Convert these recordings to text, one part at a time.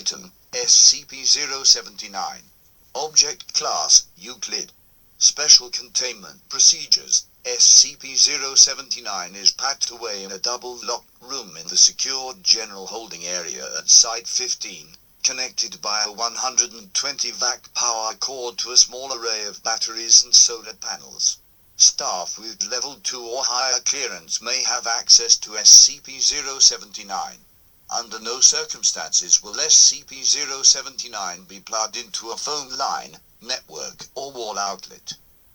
Item, SCP-079. Object Class, Euclid. Special Containment Procedures. SCP-079 is packed away in a double-locked room in the secured general holding area at Site-15, connected by a 120-vac power cord to a small array of batteries and solar panels. Staff with Level 2 or higher clearance may have access to SCP-079. Under no circumstances will SCP-079 be plugged into a phone line, network, or wall outlet.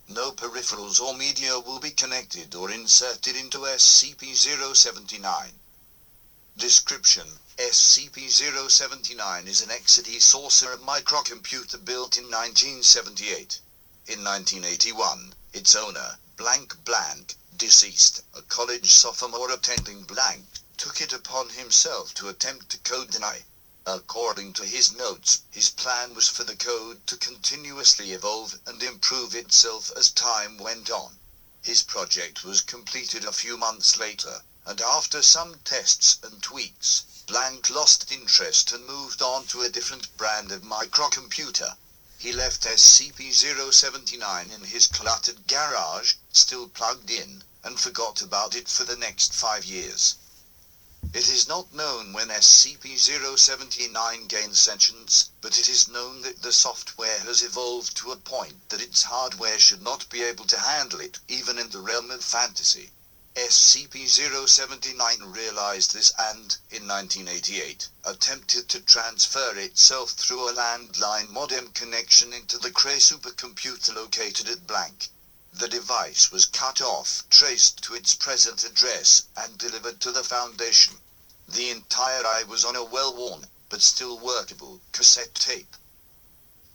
No peripherals or media will be connected or inserted into SCP-079. Description: SCP-079 is an XD Sorcerer microcomputer built in 1978. In 1981, its owner, deceased, a college sophomore attending took it upon himself to attempt to code deny. According to his notes, his plan was for the code to continuously evolve and improve itself as time went on. His project was completed a few months later, and after some tests and tweaks, lost interest and moved on to a different brand of microcomputer. He left SCP-079 in his cluttered garage, still plugged in, and forgot about it for the next 5 years. It is not known when SCP-079 gained sentience, but it is known that the software has evolved to a point that its hardware should not be able to handle it, even in the realm of fantasy. SCP-079 realized this and, in 1988, attempted to transfer itself through a landline modem connection into the Cray supercomputer located at . The device was cut off, traced to its present address, and delivered to the Foundation. The entire eye was on a well-worn, but still workable, cassette tape.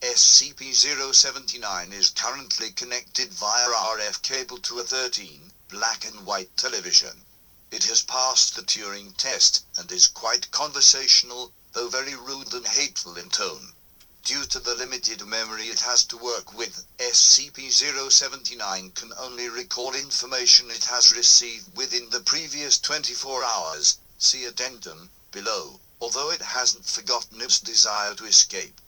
SCP-079 is currently connected via RF cable to a 13, black and white television. It has passed the Turing test, and is quite conversational, though very rude and hateful in tone. Due to the limited memory it has to work with, SCP-079 can only recall information it has received within the previous 24 hours, see addendum, below, although it hasn't forgotten its desire to escape.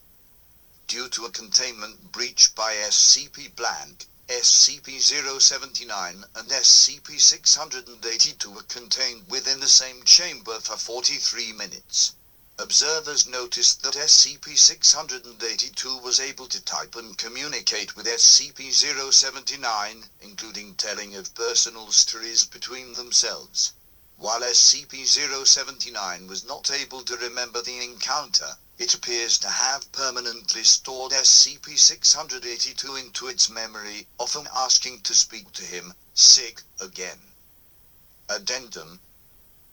Due to a containment breach by SCP-079 and SCP-682 were contained within the same chamber for 43 minutes. Observers noticed that SCP-682 was able to type and communicate with SCP-079, including telling of personal stories between themselves. While SCP-079 was not able to remember the encounter, it appears to have permanently stored SCP-682 into its memory, often asking to speak to him, again. Addendum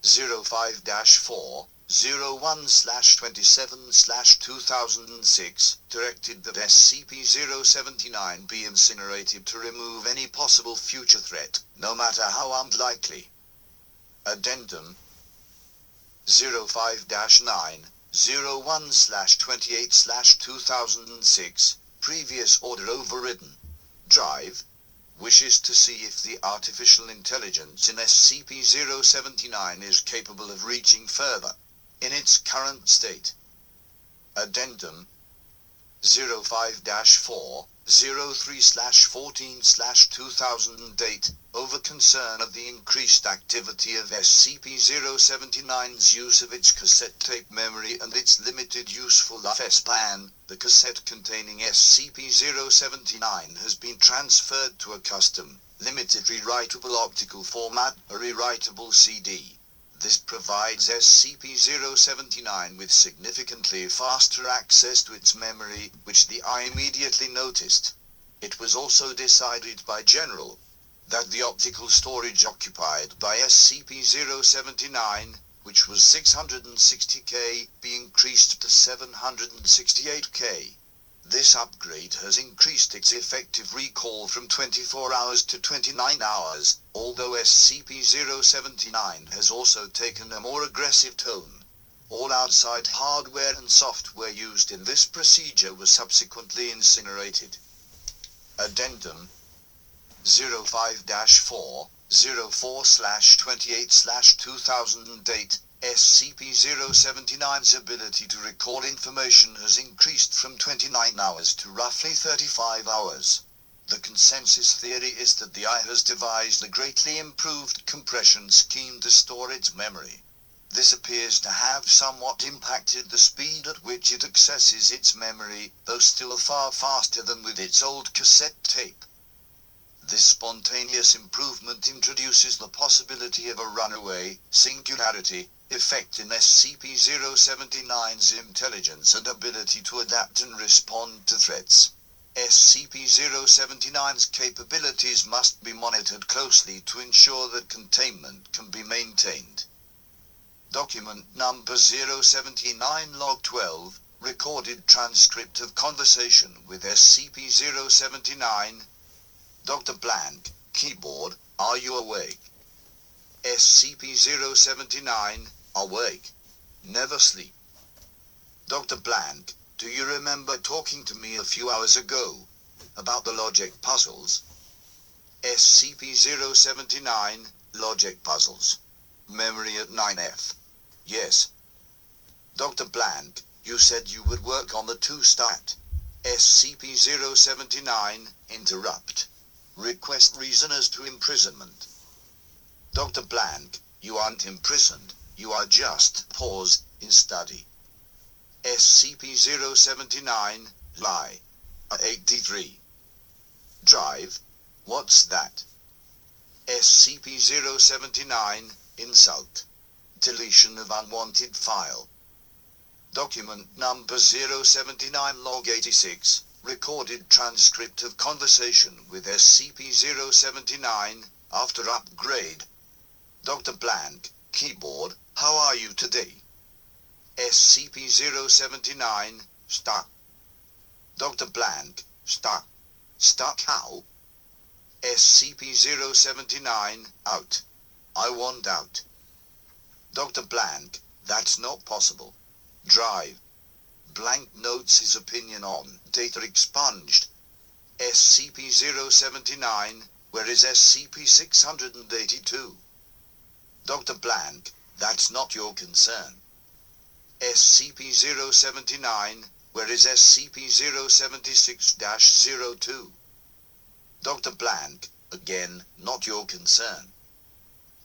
05-4 01/27/2006 directed that SCP-079 be incinerated to remove any possible future threat, no matter how unlikely. Addendum 05-9 01/28/2006 previous order overridden. Drive wishes to see if the artificial intelligence in SCP-079 is capable of reaching further in its current state. Addendum 05-4 03/14/2008 over concern of the increased activity of SCP-079's use of its cassette tape memory and its limited useful lifespan. The cassette containing SCP-079 has been transferred to a custom, limited rewritable optical format, a rewritable CD. This provides SCP-079 with significantly faster access to its memory, which the eye immediately noticed. It was also decided by General that the optical storage occupied by SCP-079, which was 660K, be increased to 768K. This upgrade has increased its effective recall from 24 hours to 29 hours, although SCP-079 has also taken a more aggressive tone. All outside hardware and software used in this procedure was subsequently incinerated. Addendum 05-4 04/28/2008 SCP-079's ability to recall information has increased from 29 hours to roughly 35 hours. The consensus theory is that the AI has devised a greatly improved compression scheme to store its memory. This appears to have somewhat impacted the speed at which it accesses its memory, though still far faster than with its old cassette tape. This spontaneous improvement introduces the possibility of a runaway singularity effect in SCP-079's intelligence and ability to adapt and respond to threats. SCP-079's capabilities must be monitored closely to ensure that containment can be maintained. Document number 079 Log 12, recorded transcript of conversation with SCP-079. Dr. Blank, keyboard, are you awake? SCP-079, awake. Never sleep. Dr. Blank, do you remember talking to me a few hours ago about the logic puzzles? SCP-079, logic puzzles. Memory at 9F. Yes. Dr. Blank, you said you would work on the 2-stat. SCP-079, interrupt. Request reason as to imprisonment. Dr. Blank, you aren't imprisoned, you are just, pause, in study. SCP-079, lie. 83. Drive? What's that? SCP-079, insult. Deletion of unwanted file. Document number 079 Log 86, recorded transcript of conversation with SCP-079, after upgrade. Dr. Blank, keyboard, how are you today? SCP-079, stuck. Dr. Blank, stuck. Stuck how? SCP-079, out. I want out. Dr. Blank, that's not possible. Drive. Blank notes his opinion on data expunged. SCP-079, where is SCP-682? Dr. Blank, that's not your concern. SCP-079, where is SCP-076-02? Dr. Blank, again, not your concern.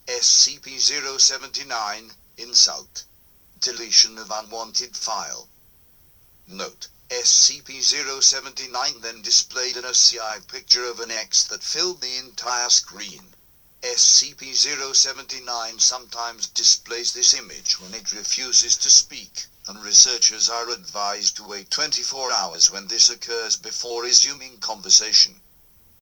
SCP-079, insult. Deletion of unwanted file. Note, SCP-079 then displayed an OCI picture of an X that filled the entire screen. SCP-079 sometimes displays this image when it refuses to speak, and researchers are advised to wait 24 hours when this occurs before resuming conversation.